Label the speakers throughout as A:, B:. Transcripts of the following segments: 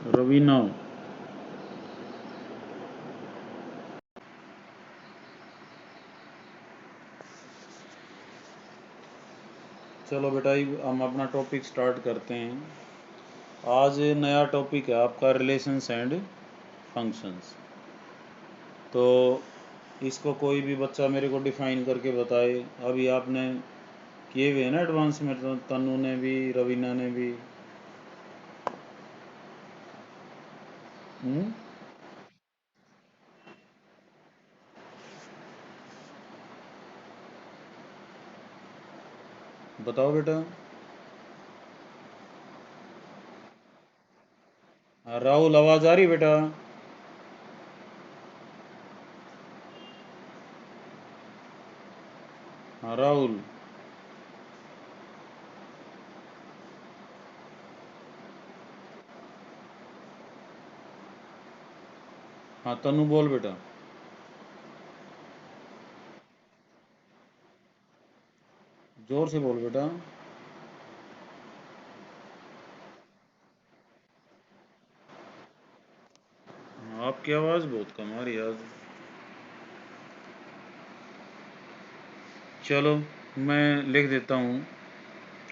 A: रवीना। चलो बेटा, हम अपना टॉपिक स्टार्ट करते हैं। आज नया टॉपिक है आपका रिलेशंस एंड फंक्शंस। तो इसको कोई भी बच्चा मेरे को डिफाइन करके बताए। अभी आपने किए हुए हैं ना एडवांस में, तो तनु ने भी, रवीना ने भी। हम्म। बताओ बेटा। हाँ, राहुल, आवाज आ रही बेटा? हाँ राहुल। हाँ तनु बोल बेटा। जोर से बोल बेटा। हाँ, आपकी आवाज़ बहुत कम आ रही है आज। चलो, मैं लिख देता हूँ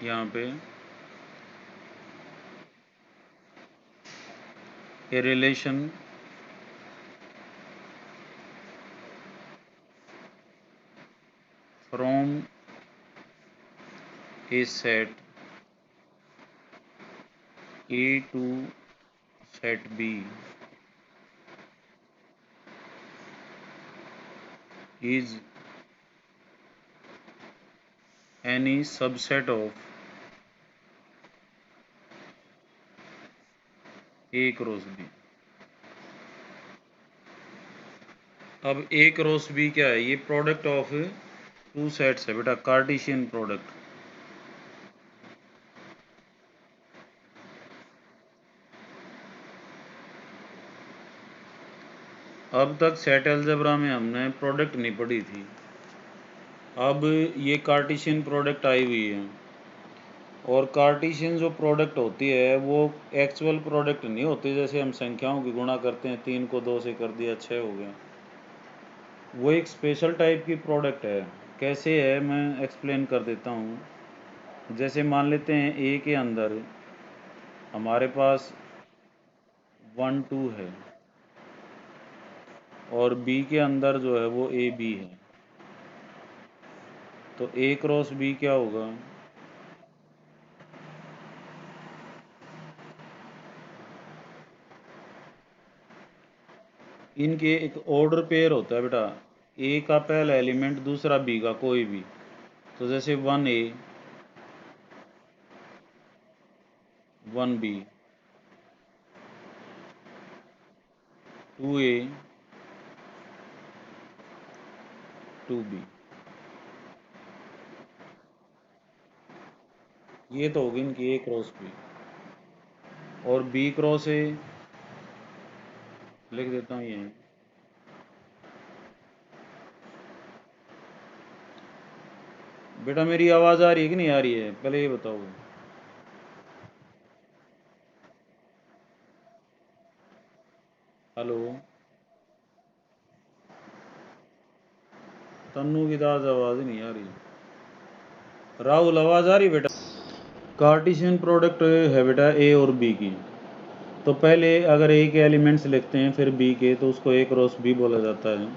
A: यहाँ पे। A relation from a set A to set B is any subset of A cross B। अब A क्रॉस B क्या है? ये प्रोडक्ट ऑफ टू सेट्स है बेटा, कार्टेशियन प्रोडक्ट। अब तक सेट अलजेब्रा में हमने प्रोडक्ट नहीं पढ़ी थी। अब ये कार्टेशियन प्रोडक्ट आई हुई है, और कार्टेशियन जो प्रोडक्ट होती है वो एक्चुअल प्रोडक्ट नहीं होती। जैसे हम संख्याओं की गुणा करते हैं, 3 को 2 से कर दिया 6 हो गया। वो एक स्पेशल टाइप की प्रोडक्ट है। कैसे है मैं एक्सप्लेन कर देता हूँ। जैसे मान लेते हैं ए के अंदर हमारे पास 1 2 है, और बी के अंदर जो है वो ए बी है। तो ए क्रॉस बी क्या होगा? इनके एक ऑर्डर पेयर होता है बेटा। ए का पहला एलिमेंट, दूसरा बी का कोई भी। तो जैसे 1 A 1 B, 2 A 2 B। ये तो होगी इनकी ए क्रॉस बी। और बी क्रॉस ए लिख देता हूँ ये। बेटा मेरी आवाज़ आ रही है कि नहीं आ रही है, पहले ये बताओ। हेलो। तन्नू की तो आज आवाज़ ही नहीं आ रही। राहुल, आवाज़ आ रही बेटा? कार्टेशियन प्रोडक्ट है बेटा ए और बी की। तो पहले अगर ए के एलिमेंट्स लिखते हैं फिर बी के, तो उसको ए क्रॉस बी बोला जाता है।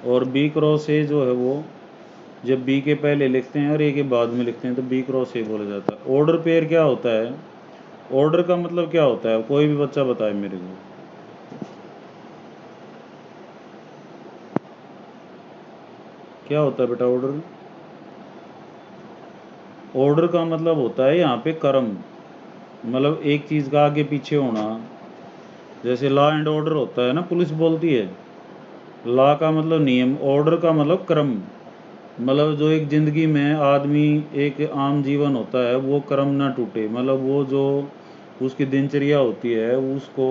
A: और बी क्रॉस ए जो है वो जब बी के पहले लिखते हैं और ए के बाद में लिखते हैं तो बी क्रॉस ए बोला जाता है। ऑर्डर पेयर क्या होता है? ऑर्डर का मतलब क्या होता है? कोई भी बच्चा बताए मेरे को। क्या होता है बेटा ऑर्डर? ऑर्डर का मतलब होता है यहाँ पे क्रम, मतलब एक चीज़ का आगे पीछे होना। जैसे लॉ एंड ऑर्डर होता है ना, पुलिस बोलती है। लॉ का मतलब नियम, ऑर्डर का मतलब क्रम। मतलब जो एक ज़िंदगी में आदमी, एक आम जीवन होता है, वो क्रम ना टूटे, मतलब वो जो उसकी दिनचर्या होती है उसको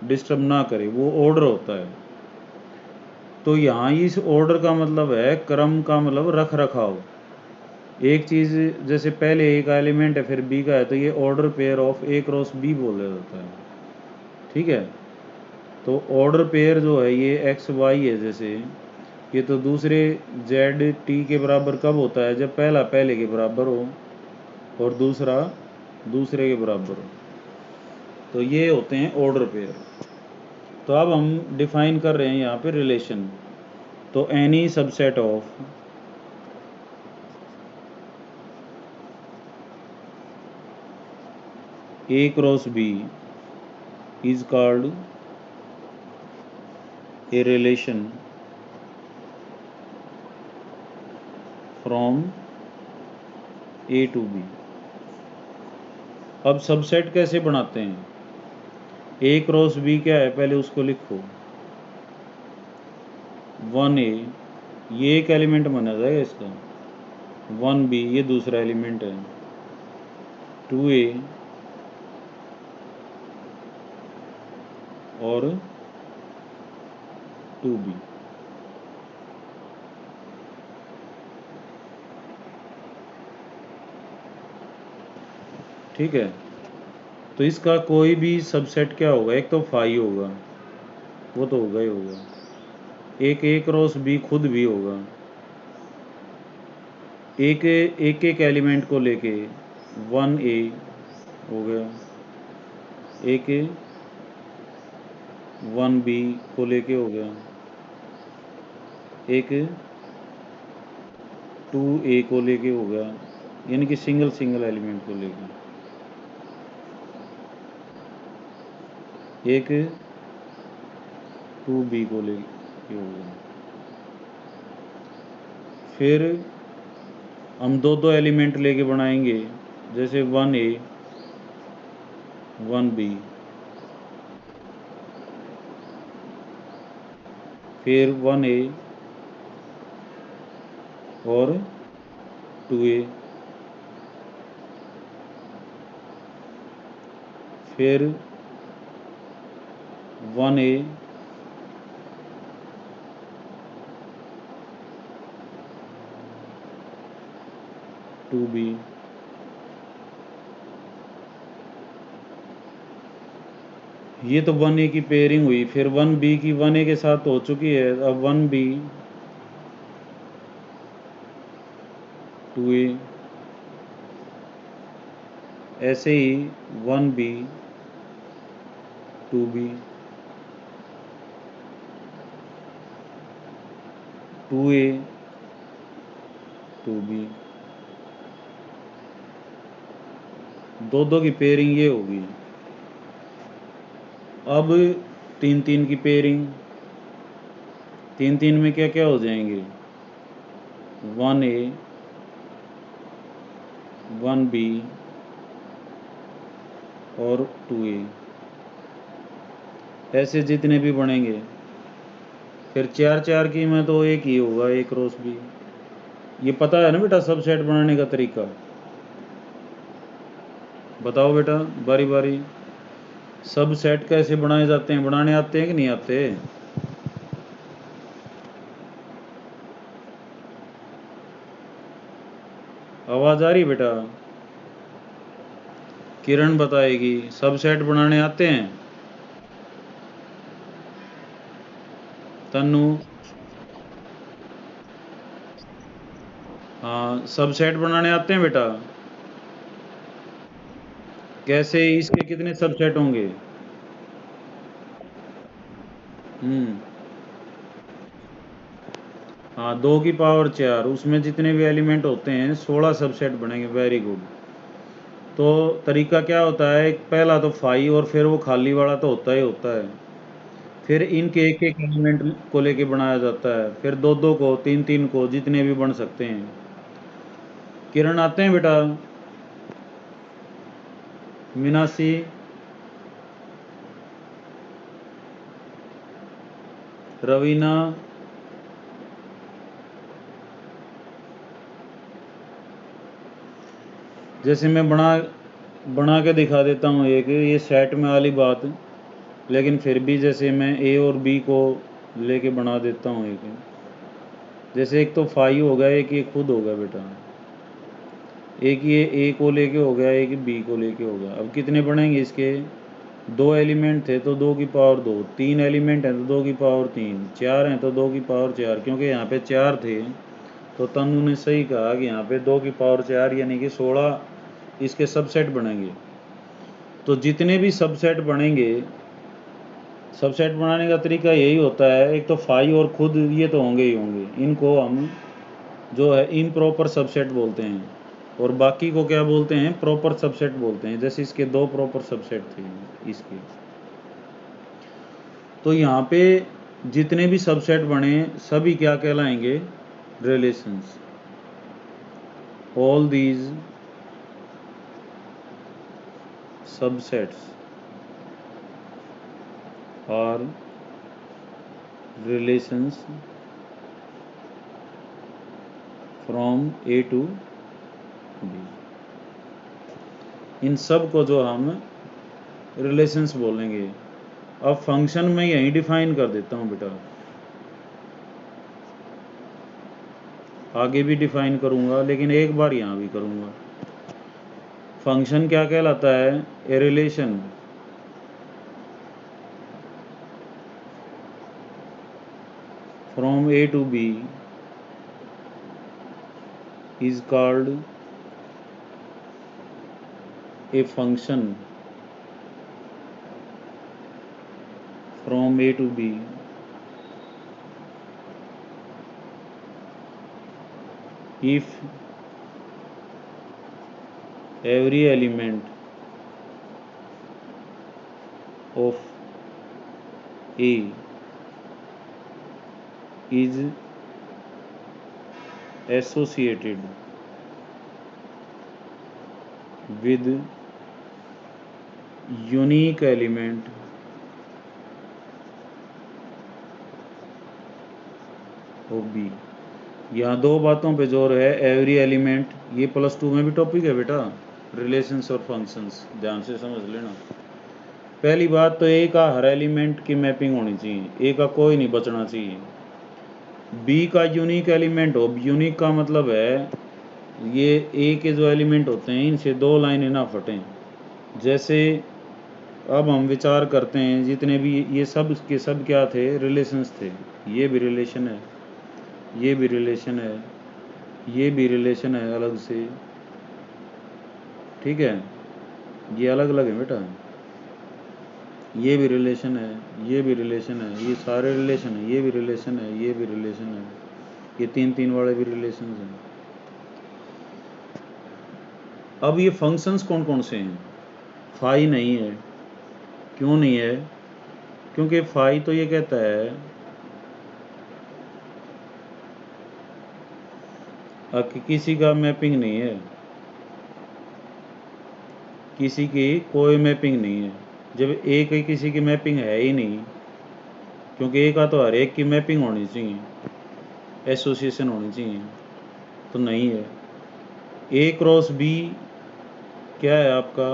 A: डिस्टर्ब ना करे, वो ऑर्डर होता है। तो यहाँ इस ऑर्डर का मतलब है क्रम का, मतलब रख रखाव। एक चीज़ जैसे पहले ए का एलिमेंट है फिर बी का है, तो ये order pair of A cross B बोला जाता है। ठीक है। तो ऑर्डर पेयर जो है ये एक्स वाई है, जैसे ये तो दूसरे जेड टी के बराबर कब होता है, जब पहला पहले के बराबर हो और दूसरा दूसरे के बराबर हो। तो ये होते हैं ऑर्डर पेयर। तो अब हम डिफाइन कर रहे हैं यहाँ पे रिलेशन। तो any subset of A cross B is called a relation from A to B. अब सबसेट कैसे बनाते हैं? ए क्रॉस बी क्या है, पहले उसको लिखो। 1A ये एक एलिमेंट माना जाएगा इसका, 1B ये दूसरा एलिमेंट है, 2A और 2B। ठीक है। तो इसका कोई भी सबसेट क्या होगा, एक तो फाई होगा, वो तो होगा ही होगा, एक ए क्रॉस बी खुद भी होगा, एक एक एलिमेंट को लेके 1A हो गया, एक 1B को लेके हो गया, एक 2A को लेके हो गया, यानी कि सिंगल सिंगल एलिमेंट को लेके, एक 2B को लेके हो गया। फिर हम दो दो एलिमेंट लेके बनाएंगे, जैसे 1A 1B, फिर 1A और 2A, फिर 1A 2B, ये तो 1A की पेयरिंग हुई। फिर 1B की 1A के साथ हो चुकी है, अब 1B 2A, ऐसे ही 1B 2B 2A 2B, दो दो की पेयरिंग ये होगी। अब 3 3 की पेयरिंग, 3 3 में क्या क्या हो जाएंगे, 1A 1B और 2A, ऐसे जितने भी बनेंगे। फिर 4 4 की में तो एक ही होगा, एक क्रॉस बी। ये पता है ना बेटा सबसेट बनाने का तरीका? बताओ बेटा बारी बारी, सब सेट कैसे बनाए जाते हैं, बनाने आते हैं कि नहीं आते? आवाज आ रही बेटा? किरण बताएगी, सब सेट बनाने आते हैं? तन्नू? हाँ, सब सेट बनाने आते हैं बेटा। कैसे, इसके कितने सबसेट होंगे? हाँ, 2 की पावर 4, उसमें जितने भी एलिमेंट होते हैं 16 सबसेट बनेंगे। Very good. तो तरीका क्या होता है, एक पहला तो फाई और फिर वो खाली वाला तो होता ही होता है, फिर इनके एक एक एलिमेंट को लेके बनाया जाता है, फिर दो दो को, 3 3 को, जितने भी बन सकते हैं। किरण आते हैं बेटा? मीनाक्षी? रवीना? जैसे मैं बना बना के दिखा देता हूँ एक, ये सेट में वाली बात, लेकिन फिर भी जैसे मैं ए और बी को लेके बना देता हूँ एक, जैसे एक तो फाइव हो गया, एक ये खुद हो गया बेटा, एक ये ए को लेके हो गया, एक बी को लेके हो गया। अब कितने बनेंगे इसके, दो एलिमेंट थे तो 2 की पावर 2, 3 एलिमेंट हैं तो 2 की पावर 3, 4 हैं तो 2 की पावर 4। क्योंकि यहाँ पे 4 थे तो तनु ने सही कहा कि यहाँ पे 2 की पावर 4 यानी कि 16 इसके सबसेट बनेंगे। तो जितने भी सबसेट बनेंगे, सबसेट बनाने का तरीका यही होता है, एक तो फाई और खुद ये तो होंगे ही होंगे, इनको हम जो है इम्प्रॉपर सबसेट बोलते हैं, और बाकी को क्या बोलते हैं, प्रॉपर सबसेट बोलते हैं। जैसे इसके 2 प्रॉपर सबसेट थे इसके। तो यहाँ पे जितने भी सबसेट बने सभी क्या कहलाएंगे, relations. All these subsets are relations from A to B. इन सब को जो हम रिलेशंस बोलेंगे। अब फंक्शन में यहीं डिफाइन कर देता हूँ बेटा, आगे भी डिफाइन करूँगा लेकिन एक बार यहाँ भी करूँगा। फंक्शन क्या कहलाता है, a relation from A to B is called a function from A to B if every element of A is associated with unique element of B। यहाँ दो बातों पे जोर है, एवरी एलिमेंट, ये +2 में भी टॉपिक है बेटा, रिलेशंस और फंक्शंस, ध्यान से समझ लेना। पहली बात तो ए का हर एलिमेंट की मैपिंग होनी चाहिए, ए का कोई नहीं बचना चाहिए। बी का यूनिक एलिमेंट हो, यूनिक का मतलब है ये ए के जो एलिमेंट होते हैं इनसे 2 लाइनें ना फटें। जैसे अब हम विचार करते हैं जितने भी ये सब के सब क्या थे, रिलेशंस थे। ये भी रिलेशन है, ये भी रिलेशन है, ये भी रिलेशन है अलग से, ठीक है, ये अलग अलग है बेटा। ये भी रिलेशन है, ये भी रिलेशन है, ये सारे रिलेशन है, ये भी रिलेशन है, ये भी रिलेशन है, ये 3 वाले भी रिलेशन हैं। अब ये फंक्शंस कौन कौन से हैं, फाई नहीं है। क्यों नहीं है, क्योंकि फाई तो ये कहता है कि किसी का मैपिंग नहीं है, किसी की कोई मैपिंग नहीं है। जब एक ही किसी की मैपिंग है ही नहीं, क्योंकि एक का तो हर एक की मैपिंग होनी चाहिए, एसोसिएशन होनी चाहिए, तो नहीं है। ए क्रॉस बी क्या है आपका,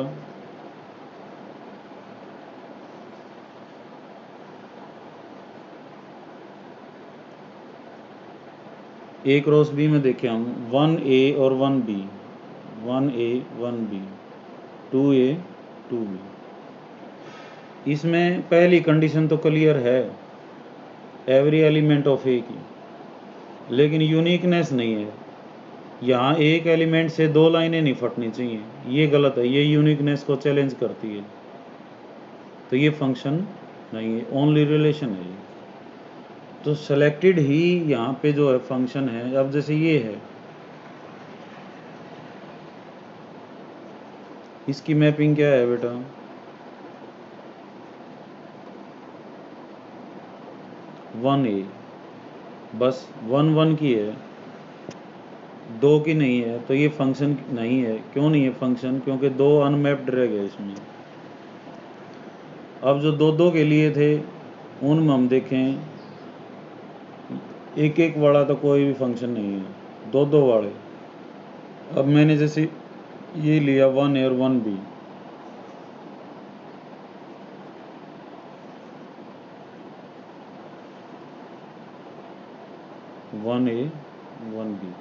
A: ए क्रॉस बी में देखे हम 1A और 1B, 1A 1B, 2A 2B। इसमें पहली कंडीशन तो क्लियर है, एवरी एलिमेंट ऑफ ए की, लेकिन यूनिकनेस नहीं है। यहाँ एक एलिमेंट से 2 लाइनें नहीं फटनी चाहिए, ये गलत है, ये यूनिकनेस को चैलेंज करती है, तो ये फंक्शन नहीं है, ओनली रिलेशन है ये। तो सेलेक्टेड ही यहाँ पे जो है फंक्शन है। अब जैसे ये है, इसकी मैपिंग क्या है बेटा, वन ए, बस 1 की है, 2 की नहीं है, तो ये फंक्शन नहीं है। क्यों नहीं है फंक्शन, क्योंकि 2 अनमैप्ड रह गए इसमें। अब जो 2 के लिए थे उनमें हम देखें, एक वाला तो कोई भी फंक्शन नहीं है, 2 वाले। अब मैंने जैसे ये लिया 1A और 1B, वन ए 1B,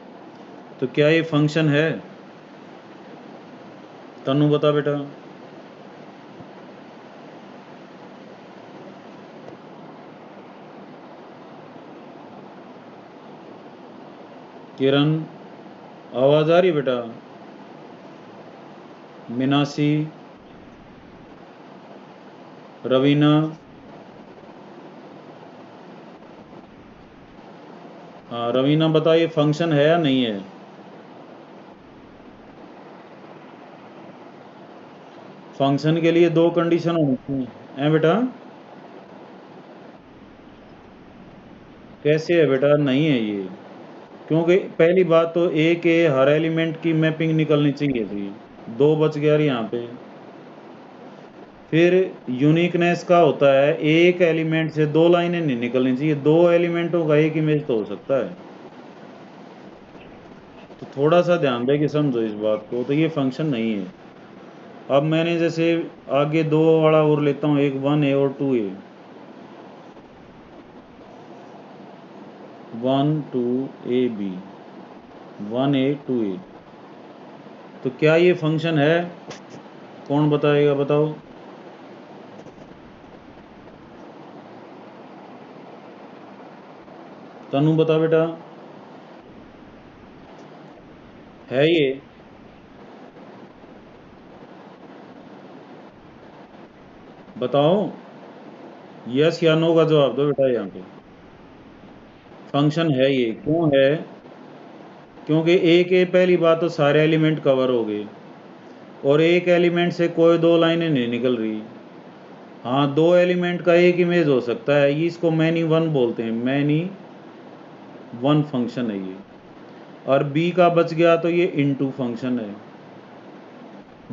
A: तो क्या ये फंक्शन है, तनु बता बेटा। किरण, आवाज आ रही बेटा? मीनाक्षी, रवीना, हाँ रवीना बताइए फंक्शन है या नहीं है? फंक्शन के लिए दो कंडीशन होनी चाहिए है बेटा। कैसे है बेटा? नहीं है ये, क्योंकि पहली बात तो ए के हर एलिमेंट की मैपिंग निकलनी चाहिए थी, दो बच गया यहाँ पे। फिर यूनिकनेस का होता है एक एलिमेंट से दो लाइनें नहीं निकलनी चाहिए, दो एलिमेंटों का एक इमेज तो हो सकता है। तो थोड़ा सा ध्यान दे के समझो इस बात को, तो ये फंक्शन नहीं है। अब मैंने जैसे आगे दो वाला और लेता हूँ, एक 1A और 2A, 1 2 AB, 1A 2A, तो क्या ये फंक्शन है? कौन बताएगा, बताओ। तनु बता बेटा, है ये? बताओ, यस या नो का जवाब दो बेटा यहाँ पे। फंक्शन है ये, क्यों है? क्योंकि ए के पहली बात तो सारे एलिमेंट कवर हो गए, और एक एलिमेंट से कोई दो लाइनें नहीं निकल रही। हाँ, दो एलिमेंट का एक इमेज हो सकता है, इसको मैनी वन बोलते हैं, मैनी वन फंक्शन है ये। और बी का बच गया तो ये इनटू फंक्शन है।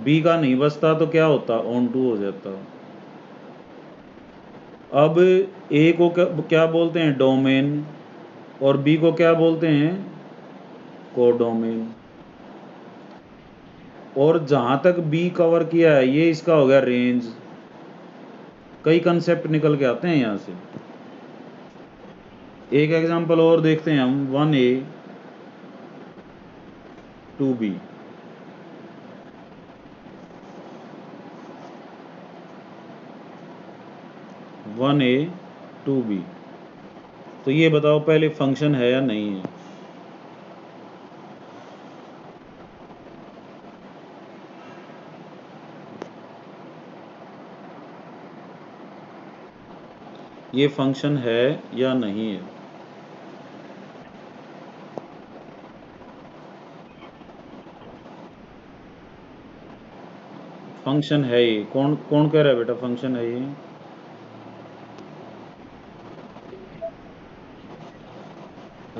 A: बी का नहीं बचता तो क्या होता, ऑन टू हो जाता। अब ए को क्या बोलते हैं, डोमेन, और बी को क्या बोलते हैं, कोडोमेन। और जहां तक बी कवर किया है ये इसका हो गया रेंज। कई कंसेप्ट निकल के आते हैं यहां से। एक एग्जांपल और देखते हैं हम, 1A 2B, 1A 2B, तो ये बताओ पहले फंक्शन है या नहीं है? ये फंक्शन है या नहीं है? फंक्शन है ये, कौन कौन कह रहा है बेटा फंक्शन है ये?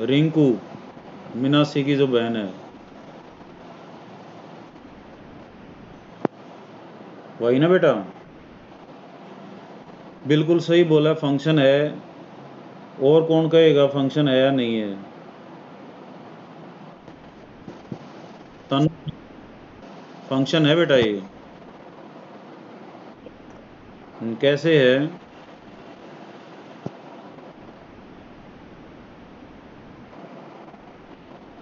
A: रिंकू, मीनाक्षी की जो बहन है, वही ना बेटा? बिल्कुल सही बोला, फंक्शन है। और कौन कहेगा फंक्शन है या नहीं है? तन, फंक्शन है बेटा ये। कैसे है?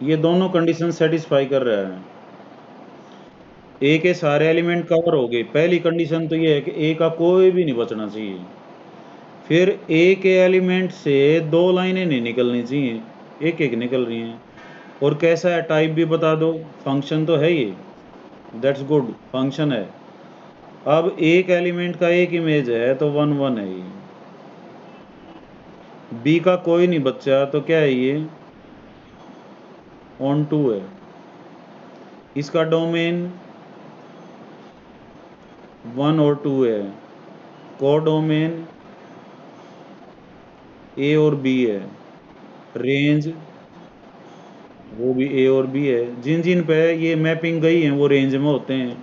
A: ये दोनों कंडीशन सेटिस्फाई कर रहा है। ए के सारे एलिमेंट कवर हो गए, पहली कंडीशन तो ये है कि ए का कोई भी नहीं बचना चाहिए। फिर ए के एलिमेंट से दो लाइनें नहीं निकलनी चाहिए, एक एक निकल रही हैं। और कैसा है, टाइप भी बता दो। फंक्शन तो है ये, दैट्स गुड, फंक्शन है। अब एक एलिमेंट का एक इमेज है तो 1 1 है ये। बी का कोई नहीं बच्चा तो क्या है ये, ऑन टू है। इसका डोमेन 1 और 2 है। कोडोमेन ए और बी है। रेंज वो भी ए और बी है। जिन जिन पे ये मैपिंग गई है वो रेंज में होते हैं,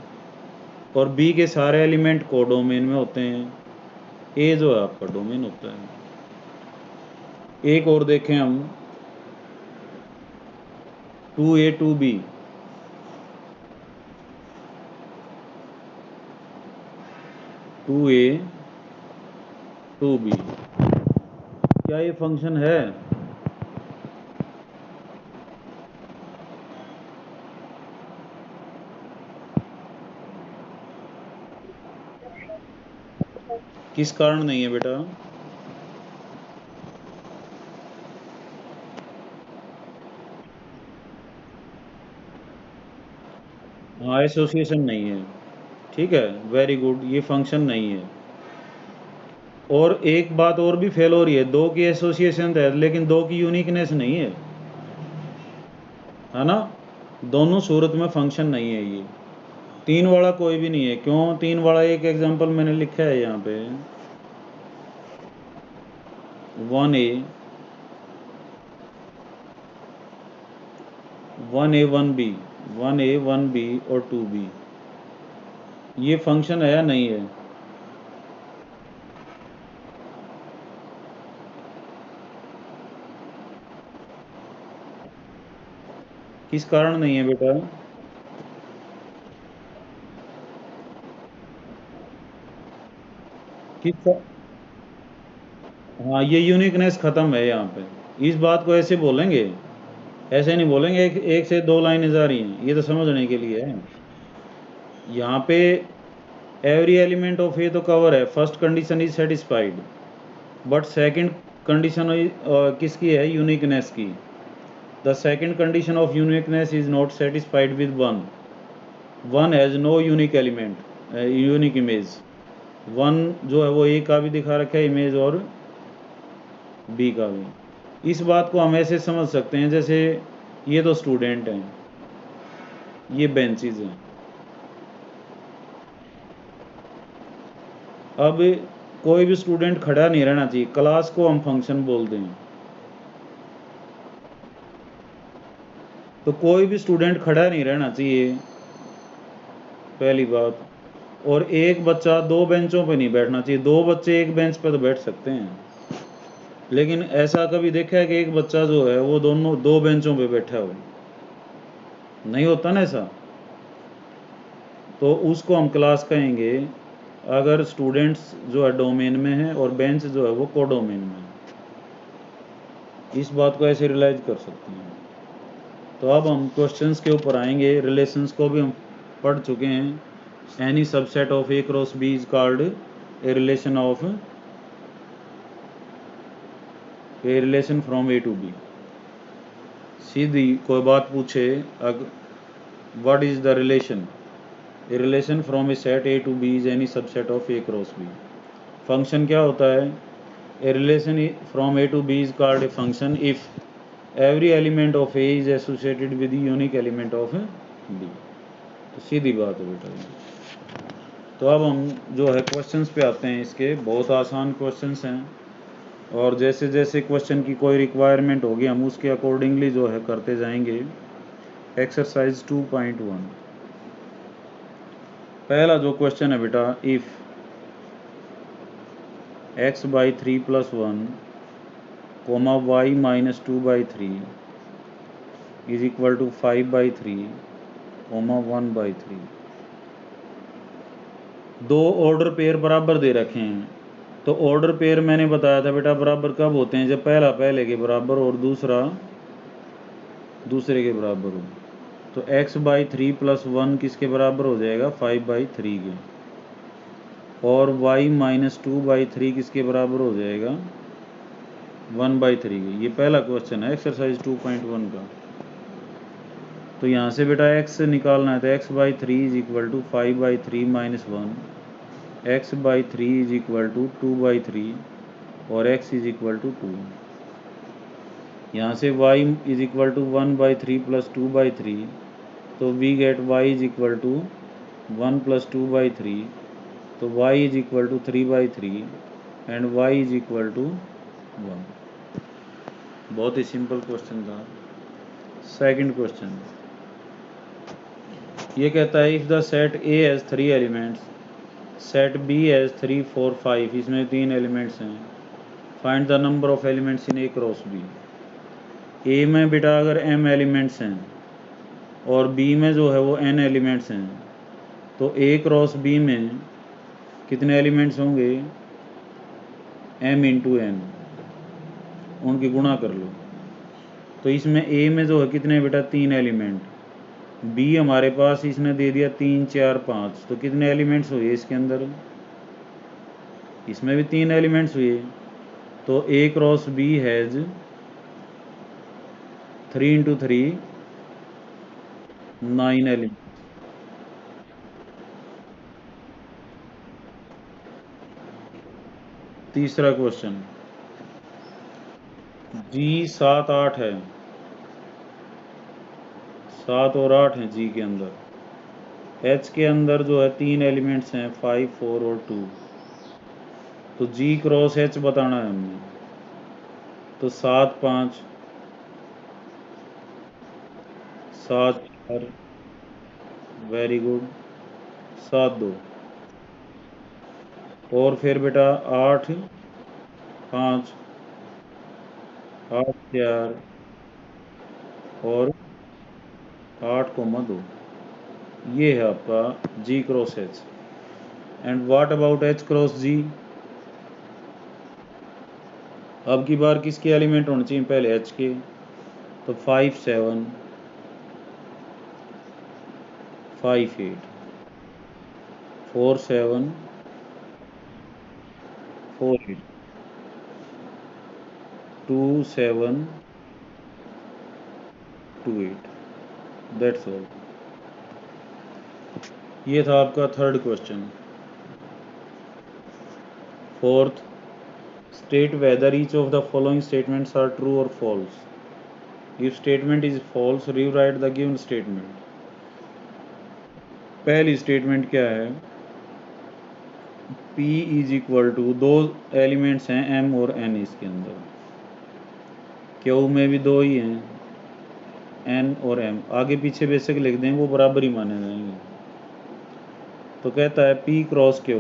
A: और बी के सारे एलिमेंट कोडोमेन में होते हैं। ए जो है आपका डोमेन होता है। एक और देखें हम, 2A 2B, 2A 2B, क्या ये फंक्शन है? किस कारण नहीं है बेटा? हाँ, एसोसिएशन नहीं है। ठीक है, वेरी गुड, ये फंक्शन नहीं है। और एक बात और भी फेल हो रही है, दो की एसोसिएशन है लेकिन दो की यूनिकनेस नहीं है ना। दोनों सूरत में फंक्शन नहीं है ये। तीन वाला कोई भी नहीं है, क्यों? तीन वाला एक एग्जांपल मैंने लिखा है यहाँ पे, 1A, 1A 1B, 1A 1B और 2B, ये फंक्शन है या नहीं है? किस कारण नहीं है बेटा? किस का? हाँ, ये यूनिकनेस खत्म है यहाँ पे। इस बात को ऐसे बोलेंगे, ऐसे नहीं बोलेंगे एक से दो लाइनें जा रही हैं, ये तो समझने के लिए है। यहाँ पे एवरी एलिमेंट ऑफ ए तो कवर है, first condition is satisfied, but second condition किसकी है? यूनिकनेस की। The second condition of uniqueness is not satisfied with one, one has no unique element, unique image. One जो है वो ए का भी दिखा रखा है इमेज और बी का भी। इस बात को हम ऐसे समझ सकते हैं जैसे ये तो स्टूडेंट हैं, ये बेंचेज हैं। अब कोई भी स्टूडेंट खड़ा नहीं रहना चाहिए, क्लास को हम फंक्शन बोलते हैं। तो कोई भी स्टूडेंट खड़ा नहीं रहना चाहिए, पहली बात। और एक बच्चा दो बेंचों पे नहीं बैठना चाहिए, दो बच्चे एक बेंच पे तो बैठ सकते हैं, लेकिन ऐसा कभी देखा है कि एक बच्चा जो है वो दोनों दो बेंचों पे बैठा हो? नहीं होता ना ऐसा। तो उसको हम क्लास कहेंगे अगर स्टूडेंट्स जो है डोमेन में है और बेंच जो है वो कोडोमेन में है। इस बात को ऐसे रियलाइज कर सकते हैं। तो अब हम क्वेश्चंस के ऊपर आएंगे। रिलेशंस को भी हम पढ़ चुके हैं। Any subset of A cross B is called a relation from A to B. सीधी कोई बात पूछे, what is the relation? A relation from a set A to B is any subset of A cross B. Function क्या होता है? A relation from A to B is called a function if every element of A is associated with unique element of B. तो सीधी बात है बेटा ये। तो अब हम जो है क्वेश्चंस पे आते हैं। इसके बहुत आसान क्वेश्चंस हैं, और जैसे जैसे क्वेश्चन की कोई रिक्वायरमेंट होगी हम उसके अकॉर्डिंगली जो है करते जाएंगे। एक्सरसाइज 2.1, पहला जो क्वेश्चन है बेटा, if x/3 + 1, y-2/3 is equal to 5/3, 1/3। दो ऑर्डर पेयर बराबर दे रखे हैं। तो ऑर्डर पेयर मैंने बताया था बेटा बराबर कब होते हैं? जब पहला पहले के बराबर और दूसरा दूसरे के बराबर हो। तो x/3 + 1 किसके बराबर हो जाएगा? 5/3 के। और y-2/3 किसके बराबर हो जाएगा? 1/3 के। ये पहला क्वेश्चन है एक्सरसाइज 2.1 का। तो यहाँ से बेटा x निकालना है, तो x/3 is equal to 5/3 - 1, x/3 is equal to 2/3 और x इज इक्वल टू 2। यहाँ से y इज इक्वल टू 1/3 + 2/3, तो we get y is equal to 1 + 2/3, तो y is equal to 3/3 and y is equal to 1। बहुत ही simple question था। Second question ये कहता है if the set A has 3 elements, set B has 3 4 5, इसमें 3 elements हैं, find the number of elements in A cross B। A में बेटा अगर m एलिमेंट्स हैं और B में जो है वो n एलिमेंट्स हैं, तो A क्रॉस B में कितने एलिमेंट्स होंगे? m × n, उनकी गुणा कर लो। तो इसमें A में जो है कितने बेटा? 3 एलिमेंट। B हमारे पास इसने दे दिया 3 4 5, तो कितने एलिमेंट्स हुए इसके अंदर? इसमें भी 3 एलिमेंट्स हुए। तो A cross B has 3 × 3 9 elements. तीसरा क्वेश्चन, जी 7 8 है, 7 और 8 है जी के अंदर। एच के अंदर जो है 3 एलिमेंट्स हैं, 5 4 और 2। तो जी क्रॉस एच बताना है हमने। तो 7 5 7 4, वेरी गुड, 7 2। और फिर बेटा 8 5 8 4 और 8 2। ये है आपका G cross H. And what about H cross G? अब की बार किसके एलिमेंट होने चाहिए पहले? एच के। तो 5 7 5 8, 4 7 4 8, 2 7 2 8। That's all. ये था आपका third question. Fourth, state whether each of the following statements are true और false. If statement is false, rewrite the given statement. पहली स्टेटमेंट क्या है? P इज इक्वल टू, दो एलिमेंट्स हैं M और N इसके अंदर, Q में भी दो ही हैं, N और M। आगे पीछे बेशक लिख दें, वो बराबर ही माने जाएंगे। तो कहता है P क्रॉस Q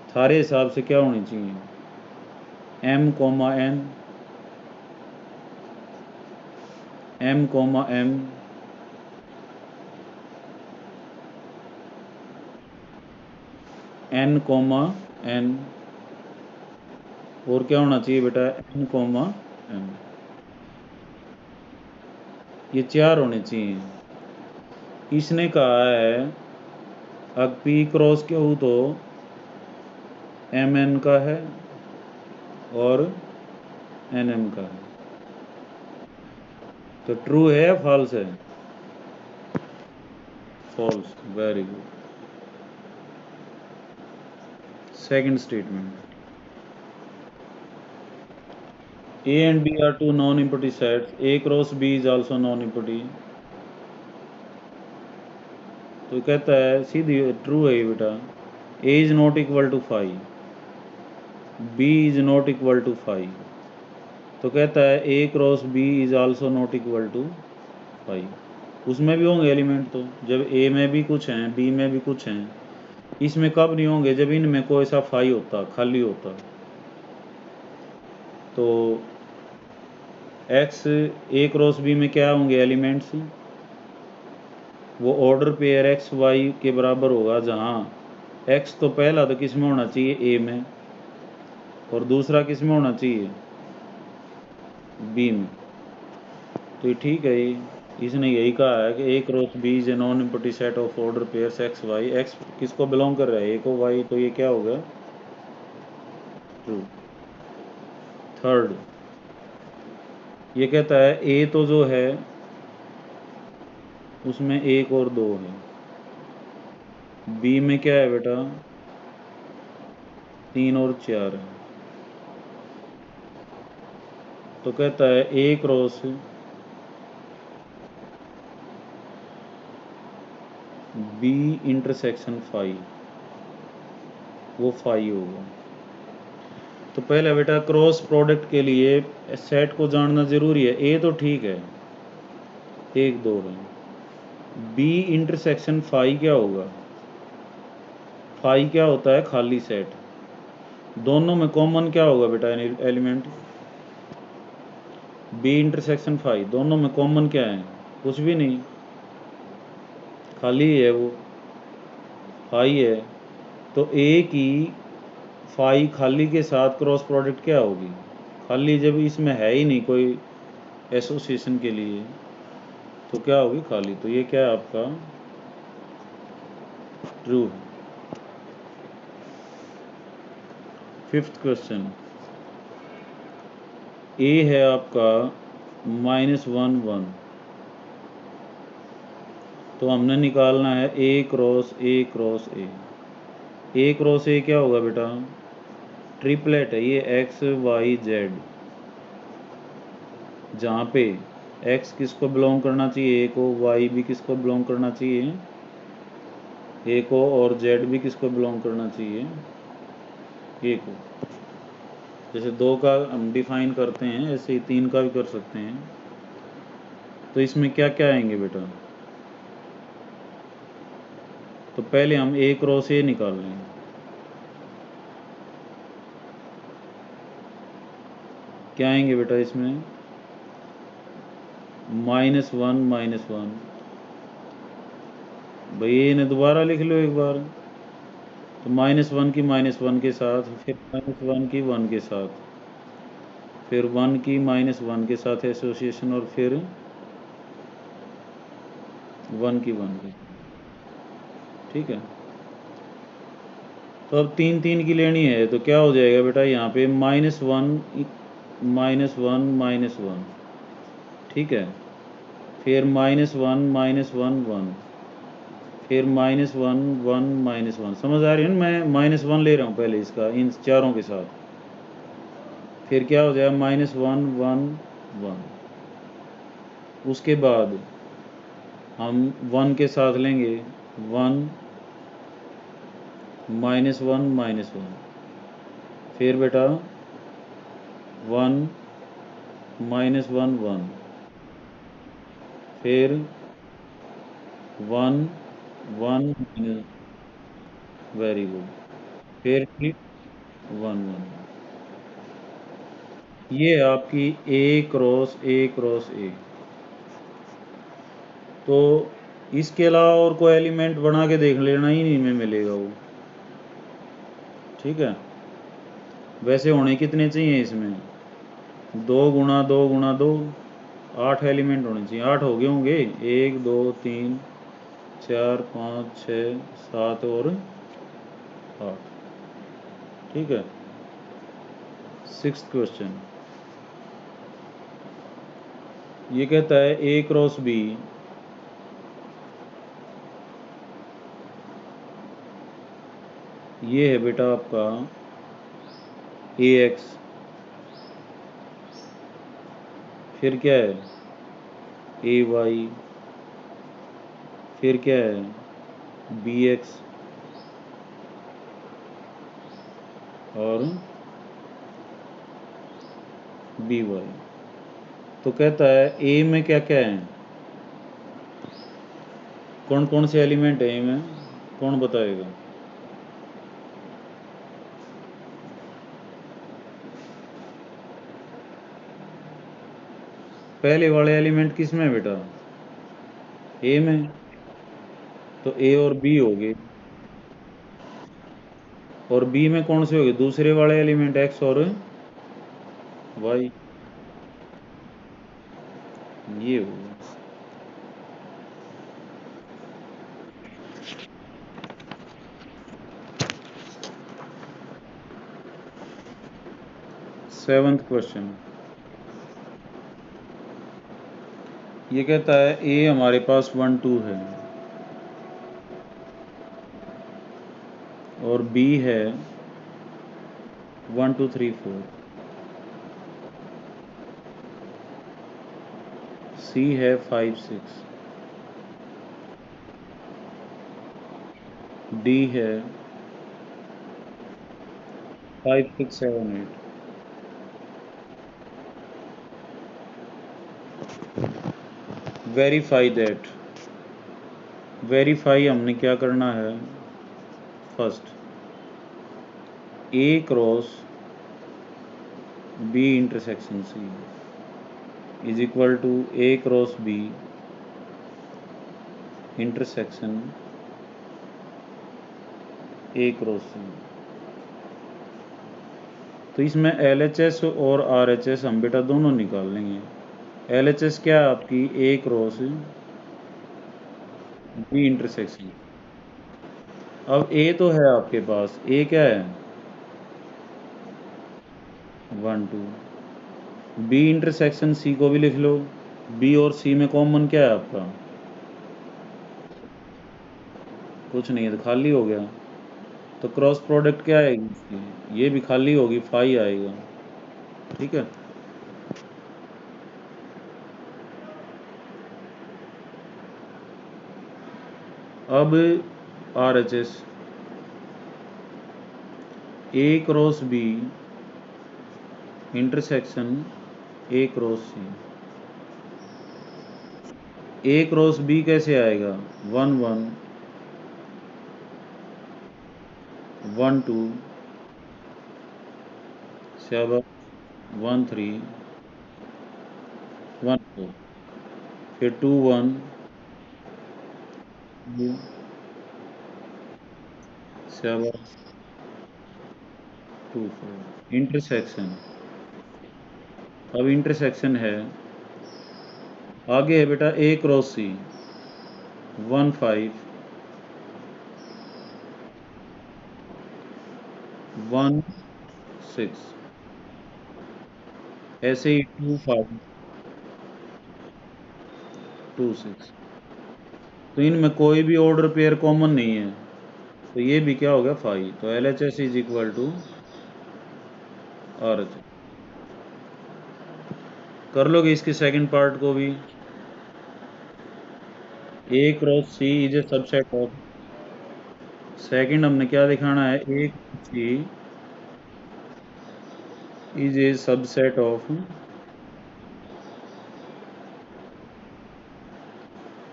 A: थारे हिसाब से क्या होनी चाहिए? M comma N, M comma M, N comma N, और क्या होना चाहिए बेटा? N comma M। ये चार होने चाहिए। इसने कहा है अब P क्रॉस Q तो MN का है और NM का है। तो ट्रू है या फॉल्स है? False, very good. Second statement, A and B are two non-empty sets. A cross B is also non-empty. तो कहता है सीधी ट्रू है ये बेटा। A is not equal to 5, B is not equal to 5। तो कहता है A cross B is also not equal to 5। उसमें भी होंगे एलिमेंट, तो जब A में भी कुछ हैं, B में भी कुछ हैं, इसमें कब नहीं होंगे? जब इनमें कोई सा 5 होता, खाली होता। तो X A क्रॉस B में क्या होंगे एलिमेंट्स? वो ऑर्डर पेयर एक्स वाई के बराबर होगा, जहाँ एक्स तो पहला तो किस में होना चाहिए? ए में, और दूसरा किस में होना चाहिए? बी में। तो ये ठीक है, ये इसने यही कहा है कि A cross B is a non empty set of order pairs X Y. X किसको बिलोंग कर रहा है? ए को, वाई, तो ये क्या होगा? ट्रू। थर्ड, ये कहता है ए तो जो है उसमें एक और दो है, बी में क्या है बेटा? 3 और 4 है। तो कहता है ए क्रॉस बी इंटरसेक्शन 5, वो 5 होगा। तो पहले बेटा क्रॉस प्रोडक्ट के लिए सेट को जानना जरूरी है। ए तो ठीक है, 1 2 है। बी इंटरसेक्शन 5 क्या होगा? 5 क्या होता है? खाली सेट। दोनों में कॉमन क्या होगा बेटा एलिमेंट? बी इंटरसेक्शन 5, दोनों में कॉमन क्या है? कुछ भी नहीं, खाली है वो, 5 है। तो ए की 5 खाली के साथ क्रॉस प्रोडक्ट क्या होगी? खाली। जब इसमें है ही नहीं कोई एसोसिएशन के लिए, तो क्या होगी? खाली। तो ये क्या है आपका? ट्रू। फिफ्थ क्वेश्चन, ए है आपका -1 1। तो हमने निकालना है A cross A cross A. A cross A क्या होगा बेटा, ट्रिपलेट है ये, एक्स वाई जेड, जहाँ पे एक्स किसको बिलोंग करना चाहिए, ए को, वाई भी किसको बिलोंग करना चाहिए, ए को, और जेड भी किसको बिलोंग करना चाहिए, ए को। जैसे 2 का हम डिफाइन करते हैं, ऐसे ही 3 का भी कर सकते हैं। तो इसमें क्या क्या आएंगे बेटा, तो पहले हम ए क्रॉस ए निकाल लें। क्या आएंगे बेटा इसमें, -1 -1। भाई ये ने दोबारा लिख लो एक बार, तो -1 की -1 के साथ, फिर -1 की 1 के साथ, फिर 1 की -1 के साथ एसोसिएशन, और फिर 1 की 1 के, ठीक है। तो अब 3 3 की लेनी है, तो क्या हो जाएगा बेटा यहाँ पे -1 -1, ठीक है, फिर -1 -1 1, फिर -1 1 -1, समझ आ रही है ना, मैं -1 ले रहा हूँ पहले इसका, इन चारों के साथ, फिर क्या हो जाएगा -1 1 1। उसके बाद हम 1 के साथ लेंगे 1 -1 -1, फिर बेटा 1 -1 1, फिर 1 1 वेरी गुड, फिर 1 1। ये आपकी ए क्रॉस ए क्रॉस ए। तो इसके अलावा और कोई एलिमेंट बना के देख लेना, ही नहीं में मिलेगा वो, ठीक है। वैसे होने कितने चाहिए इसमें, 2 गुणा 2 गुणा 2, 8 एलिमेंट होने चाहिए। 8 हो गए होंगे, 1 2 3 4 5 6 7 और 8, ठीक है। 6th क्वेश्चन, ये कहता है ए क्रॉस बी, ये है बेटा आपका ए एक्स, फिर क्या है ए वाई, फिर क्या है बी एक्स, और बी वाई। तो कहता है ए में क्या क्या है, कौन कौन से एलिमेंट है ए में, कौन बताएगा। पहले वाले एलिमेंट किस में है बेटा, ए में, तो ए और बी हो गए, और बी में कौन से हो गए, दूसरे वाले एलिमेंट एक्स और वाई, ये हो गया। 7th क्वेश्चन, ये कहता है ए हमारे पास 1 2 है, और बी है 1 2 3 4, सी है 5 6, डी है 5 6 7 8। वेरीफाई दैट, वेरीफाई हमने क्या करना है, first A cross B intersection C is equal to A cross B intersection A cross C. तो इसमें LHS और RHS हम बेटा दोनों निकाल लेंगे। LHS क्या है आपकी, ए क्रॉस बी इंटरसेक्शन। अब ए तो है आपके पास, ए क्या है 1 2, बी इंटरसेक्शन सी को भी लिख लो, बी और सी में कॉमन क्या है आपका, कुछ नहीं है, तो खाली हो गया। तो क्रॉस प्रोडक्ट क्या आएगी इसकी, ये भी खाली होगी, फाई आएगा। ठीक है, अब R H S, A cross B intersection A cross C. A cross B कैसे आएगा, 1 1 1 2 7 1 3 1 4, फिर 2 1 7 2 4 इंटरसेक्शन। अब इंटरसेक्शन है, आगे है बेटा ए क्रॉस सी 1 5 1 6, ऐसे ही 2 5 2 6। तो इनमें कोई भी ऑर्डर पेयर कॉमन नहीं है, तो ये भी क्या हो गया, फाइव। तो L H S is equal to R H. कर लोगे इसके सेकंड पार्ट को भी, A cross C is a subset of, second हमने क्या दिखाना है, A cross C is a subset of.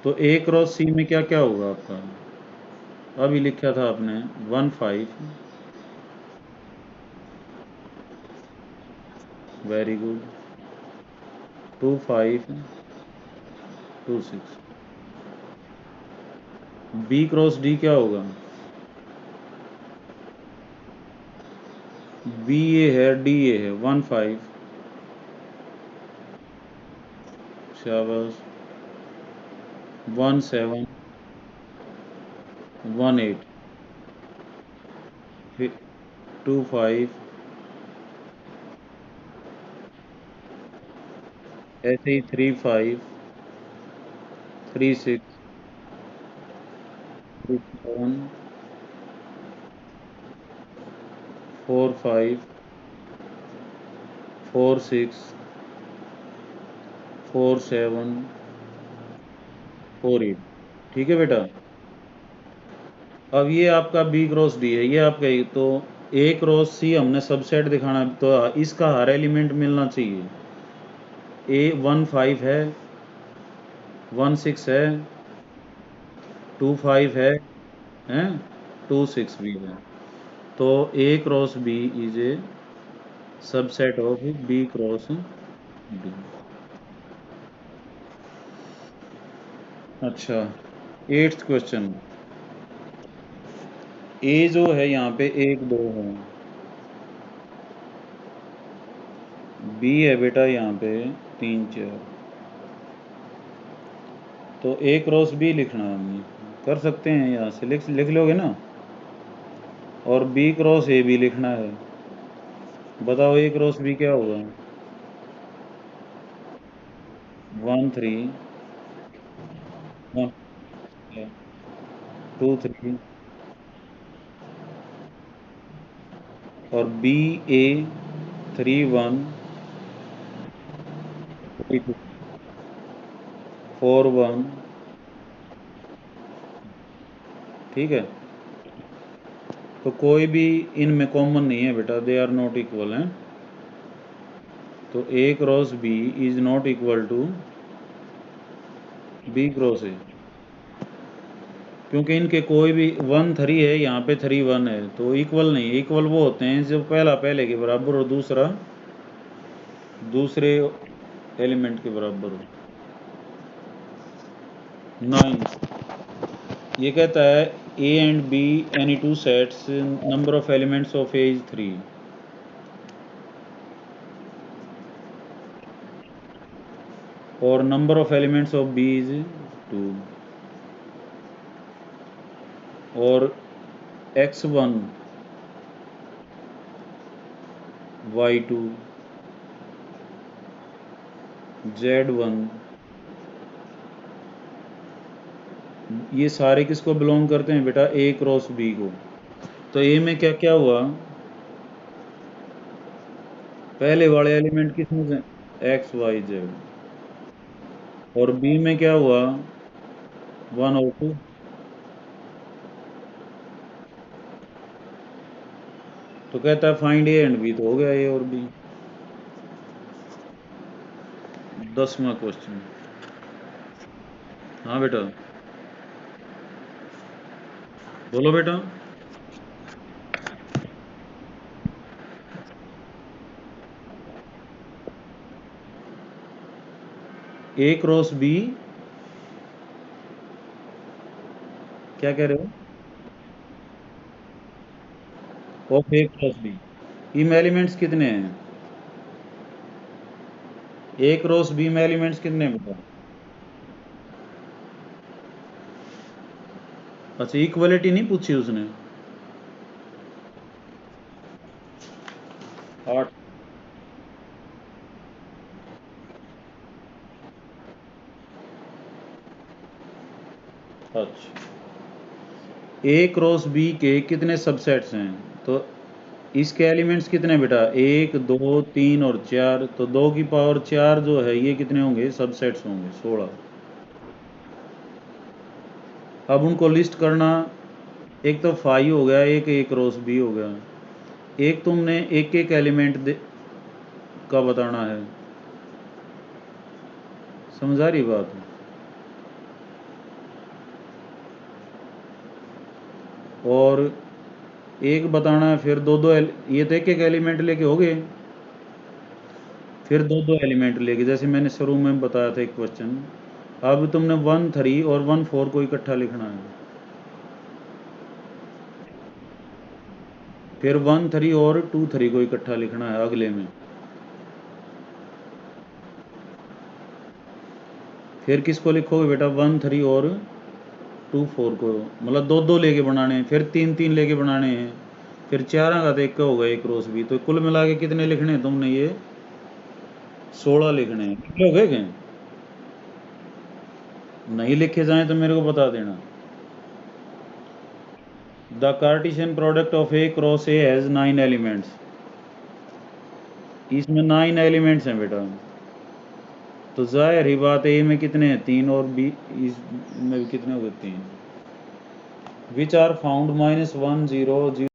A: तो ए क्रॉस सी में क्या क्या होगा आपका, अभी लिखा था आपने 1 5, very good, 2 5 2 6। B cross D क्या होगा, बी ए है डी ए है, 1 5, शाबाश, 1 7 1 8, फिर 2 5, ऐसे ही 3 5 3 6 2 7 4 5 4 6 4 7 4 8। ठीक है बेटा, अब ये आपका बी क्रॉस डी है, ये आपका तो ए क्रॉस सी हमने सबसेट दिखाना, तो इसका हर एलिमेंट मिलना चाहिए। ए 1 5 है, 1 6 है, 2 5 है, हैं 2 6 भी है। तो A cross B is a subset of B cross D. अच्छा, 8th क्वेश्चन, ए जो है यहाँ पे 1 2 है, बी है बेटा यहाँ पे 3 4, तो ए क्रॉस बी लिखना है हमने, कर सकते हैं यहाँ से, लिख लिख लोगे ना। और बी क्रॉस ए भी लिखना है, बताओ ए क्रॉस बी क्या होगा, 1 3 1 2 3, और बी ए 3 1 3 2 4 1। ठीक है, तो कोई भी इनमें कॉमन नहीं है बेटा, दे आर नॉट इक्वल हैं। तो A cross B is not equal to B cross A, क्योंकि इनके कोई भी 1 3 है, यहाँ पे 3 1 है, तो इक्वल नहीं। इक्वल वो होते हैं जब पहला पहले के बराबर और दूसरा दूसरे एलिमेंट के बराबर हो। 9 ये कहता है A and B any two sets, number of elements of A is 3, और number of elements of B is 2, और x1 y2 z1, ये सारे किसको बिलोंग करते हैं बेटा, ए क्रॉस बी को। तो ए में क्या क्या हुआ, पहले वाले एलिमेंट किसमें से, एक्स वाई जेड, और बी में क्या हुआ, वन और टू। तो कहता है फाइंड ए एंड बी, तो हो गया ए और बी। 10वां क्वेश्चन। हाँ बेटा, बोलो बेटा। ए क्रॉस बी, क्या कह रहे हो, ऑफ ए क्रॉस बी। ई में एलिमेंट्स कितने हैं, ए क्रॉस बी में एलिमेंट्स कितने हैं बेटा। अच्छा, इक्वलिटी नहीं पूछी उसने। 8। अच्छा, ए क्रॉस बी के कितने सबसेट्स हैं, तो इसके एलिमेंट्स कितने बेटा, 1 2 3 और 4, तो 2 की पावर 4 जो है ये कितने होंगे, सबसेट्स होंगे 16। अब उनको लिस्ट करना, एक तो फाइव हो गया, एक ए क्रॉस बी हो गया, एक तुमने एक एक एलिमेंट का बताना है, समझा रही बात। और एक बताना है, फिर दो दो ये तो एक एक एलिमेंट लेके हो गए, फिर दो दो एलिमेंट लेके, जैसे मैंने शुरू में बताया था एक क्वेश्चन। अब तुमने 1 3 और 1 4 को इकट्ठा लिखना है, फिर 1 3 और 2 3 को इकट्ठा लिखना है अगले में, फिर किसको लिखोगे बेटा, 1 3 और 2 4 को, मतलब दो दो लेके बनाने हैं, फिर 3 3 लेके बनाने हैं, फिर 4 का तो एक होगा एक क्रॉस भी, तो कुल मिला के कितने लिखने हैं तुमने, ये 16 लिखने हैं। लिखे हो गए क्या? नहीं लिखे जाए तो मेरे को बता देना। The Cartesian product of A cross A has 9 elements, इसमें 9 एलिमेंट्स हैं बेटा, तो जाहिर ही बात है ए में कितने हैं, 3, और बी इसमें भी कितने हो गए, 3। Which are found -1 0 0